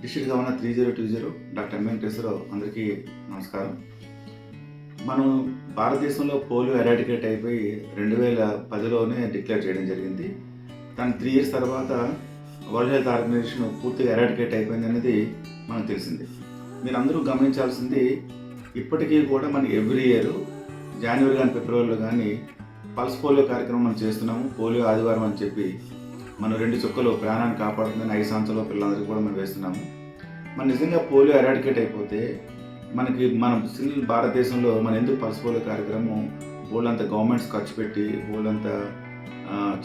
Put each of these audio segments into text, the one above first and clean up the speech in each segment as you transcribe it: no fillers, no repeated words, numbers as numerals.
District governor 3020 doctor M N Keshavarao అందరికీ నమస్కారం. మనం భారతదేశంలో పోలియో ఎరాడికేట్ అయిపోయి 2010లోనే డిక్లేర్ చేయడం జరిగింది. దాని 3 ఇయర్స్ తర్వాత వరల్డ్ హెల్త్ ఆర్గనైజేషన్ పూర్తిగా ఎరాడికేట్ అయిపోయింది అనేది మనకు తెలిసింది. మీరందరూ గమనించాల్సింది, ఇప్పటికీ కూడా మనం ఎవ్రీ ఇయర్ జనవరి కానీ ఫిబ్రవరిలో కానీ పల్స్ పోలియో కార్యక్రమం మనం చేస్తున్నాము. పోలియో ఆదివారం అని చెప్పి మనం 2 చుక్కలు ప్రాణాన్ని కాపాడుతుందని 5 సంవత్సరాల పిల్లలందరికీ కూడా మనం వేస్తున్నాము. మన నిజంగా పోలియో ఎరాడికేట్ అయిపోతే మనం భారతదేశంలో మనం ఎందుకు పల్స్ పోలియో కార్యక్రమం బోల్డంత గవర్నమెంట్స్ ఖర్చు పెట్టి బోల్డంత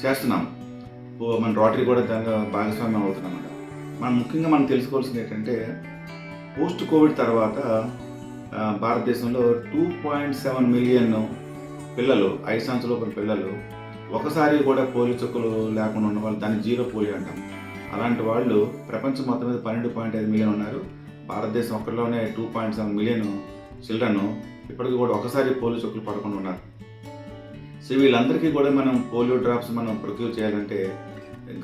చేస్తున్నాము. మన రోటరీ కూడా దానిలో భాగస్వామ్యం అవుతున్నామన్నమాట. ముఖ్యంగా మనం తెలుసుకోవాల్సింది ఏంటంటే, పోస్ట్ కోవిడ్ తర్వాత భారతదేశంలో 2.7 మిలియన్ పిల్లలు, 5 సంవత్సరాల పిల్లలు ఒకసారి కూడా పోలియో చుక్కలు లేకుండా ఉన్న వాళ్ళు, దాన్ని జీరో పోలియో అంటాం. అలాంటి వాళ్ళు ప్రపంచం మొత్తం మీద 12.5 మిలియన్ ఉన్నారు. భారతదేశం ఒక్కరిలోనే 2.7 మిలియన్ చిల్డ్రన్ ఇప్పటికీ కూడా ఒకసారి పోలియో చుక్కలు పడకుండా ఉన్నారు. సో వీళ్ళందరికీ కూడా మనం పోలియో డ్రాప్స్ మనం ప్రొక్యూర్ చేయాలంటే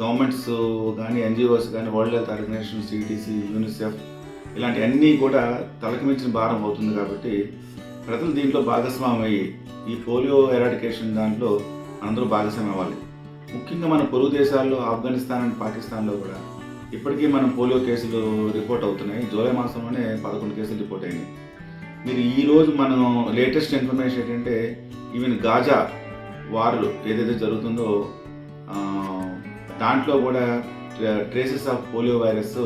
గవర్నమెంట్స్ కానీ, ఎన్జిఓస్ కానీ, world health organisation, CTC, UNICEF ఇలాంటి అన్నీ కూడా తలకు మించిన భారం అవుతుంది. కాబట్టి ప్రజలు దీంట్లో భాగస్వామ్యం అయ్యి ఈ పోలియో ఎరాడికేషన్ దాంట్లో అందరూ భాగస్వామ్యం అవ్వాలి. ముఖ్యంగా మన పొరుగు దేశాల్లో ఆఫ్ఘనిస్తాన్ అండ్ పాకిస్తాన్లో కూడా ఇప్పటికీ మనం పోలియో కేసులు రిపోర్ట్ అవుతున్నాయి. జూలై మాసంలోనే 11 కేసులు రిపోర్ట్ అయినాయి. మీరు ఈరోజు మనం లేటెస్ట్ ఇన్ఫర్మేషన్ ఏంటంటే, ఈవెన్ గాజా వార్లు ఏదైతే జరుగుతుందో దాంట్లో కూడా ట్రేసెస్ ఆఫ్ పోలియో వైరస్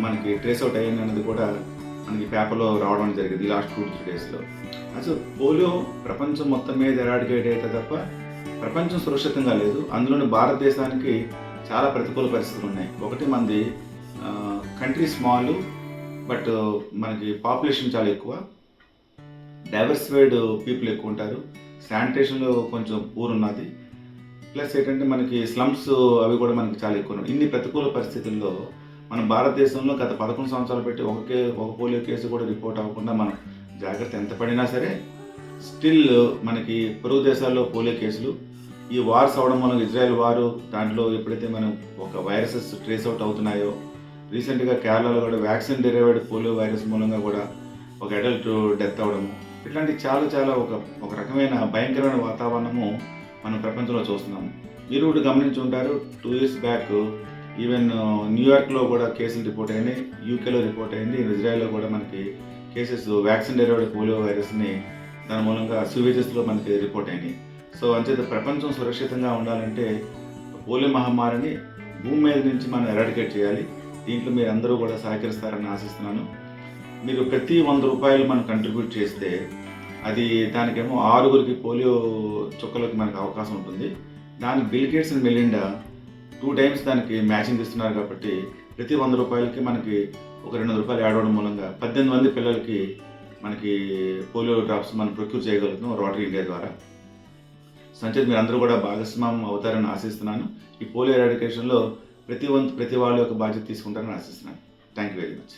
మనకి ట్రేస్ అవుట్ అయ్యింది అనేది కూడా మనకి పేపర్లో రావడం జరిగింది లాస్ట్ 2-3 డేస్లో. అసలు పోలియో ప్రపంచం మొత్తం మీద ఎరాడికేట్ అయితే తప్ప ప్రపంచం సురక్షితంగా లేదు. అందులోని భారతదేశానికి చాలా ప్రతికూల పరిస్థితులు ఉన్నాయి. ఒకటి, మంది కంట్రీ స్మాల్, బట్ మనకి పాపులేషన్ చాలా ఎక్కువ, డైవర్సిఫైడ్ పీపుల్ ఎక్కువ ఉంటారు, శానిటేషన్లో కొంచెం పూర్ ఉన్నది, ప్లస్ ఏంటంటే మనకి స్లమ్స్ అవి కూడా మనకి చాలా ఎక్కువ ఉన్నాయి. ఇన్ని ప్రతికూల పరిస్థితుల్లో మన భారతదేశంలో గత 11 సంవత్సరాలు పెట్టి ఒక పోలియో కేసు కూడా రిపోర్ట్ అవ్వకుండా మనం జాగ్రత్త ఎంత పడినా సరే స్టిల్ మనకి పొరుగు దేశాల్లో పోలియో కేసులు, ఈ వార్స్ అవడం వల్ల ఇజ్రాయెల్ వారు దాంట్లో ఎప్పుడైతే మనం ఒక వైరసెస్ ట్రేస్ అవుట్ అవుతున్నాయో, రీసెంట్గా కేరళలో కూడా వ్యాక్సిన్ డెరైవ్డ్ పోలియో వైరస్ మూలంగా కూడా ఒక అడల్ట్ డెత్ అవ్వడము, ఇట్లాంటి చాలా ఒక రకమైన భయంకరమైన వాతావరణము మనం ప్రపంచంలో చూస్తున్నాము. మీరు కూడా గమనించి ఉంటారు, 2 ఇయర్స్ బ్యాక్ ఈవెన్ న్యూయార్క్లో కూడా కేసులు రిపోర్ట్ అయినాయి, యూకేలో రిపోర్ట్ అయింది, ఇజ్రాయెల్లో కూడా మనకి కేసెస్ వ్యాక్సిన్ డెరైవ్డ్ పోలియో వైరస్ని దాని మూలంగా సివేజెస్లో మనకి రిపోర్ట్ అయినాయి. సో అంచేత ప్రపంచం సురక్షితంగా ఉండాలంటే పోలియో మహమ్మారిని భూమి మీద నుంచి మనం ఎరాడికేట్ చేయాలి. దీంట్లో మీరు అందరూ కూడా సహకరిస్తారని ఆశిస్తున్నాను. మీరు ప్రతి 100 రూపాయలు మనం కంట్రిబ్యూట్ చేస్తే అది దానికేమో 6గురికి పోలియో చుక్కలకి మనకు అవకాశం ఉంటుంది. దానికి bill gates and Melinda 2 times దానికి మ్యాచింగ్ ఇస్తున్నారు. కాబట్టి ప్రతి 100 రూపాయలకి మనకి ఒక 200 రూపాయలు యాడ్ అవ్వడం మూలంగా 18 మంది పిల్లలకి మనకి పోలియో డ్రాప్స్ మనం ప్రొక్యూర్ చేయగలుగుతున్నాం రోటరీ ఇండియా ద్వారా. సంచేత మీరు అందరూ కూడా భాగస్వామ్యం అవుతారని ఆశిస్తున్నాను. ఈ పోలియో ఎరాడికేషన్లో ప్రతి వాళ్ళ యొక్క బాధ్యత తీసుకుంటారని ఆశిస్తున్నాను. Thank you very much.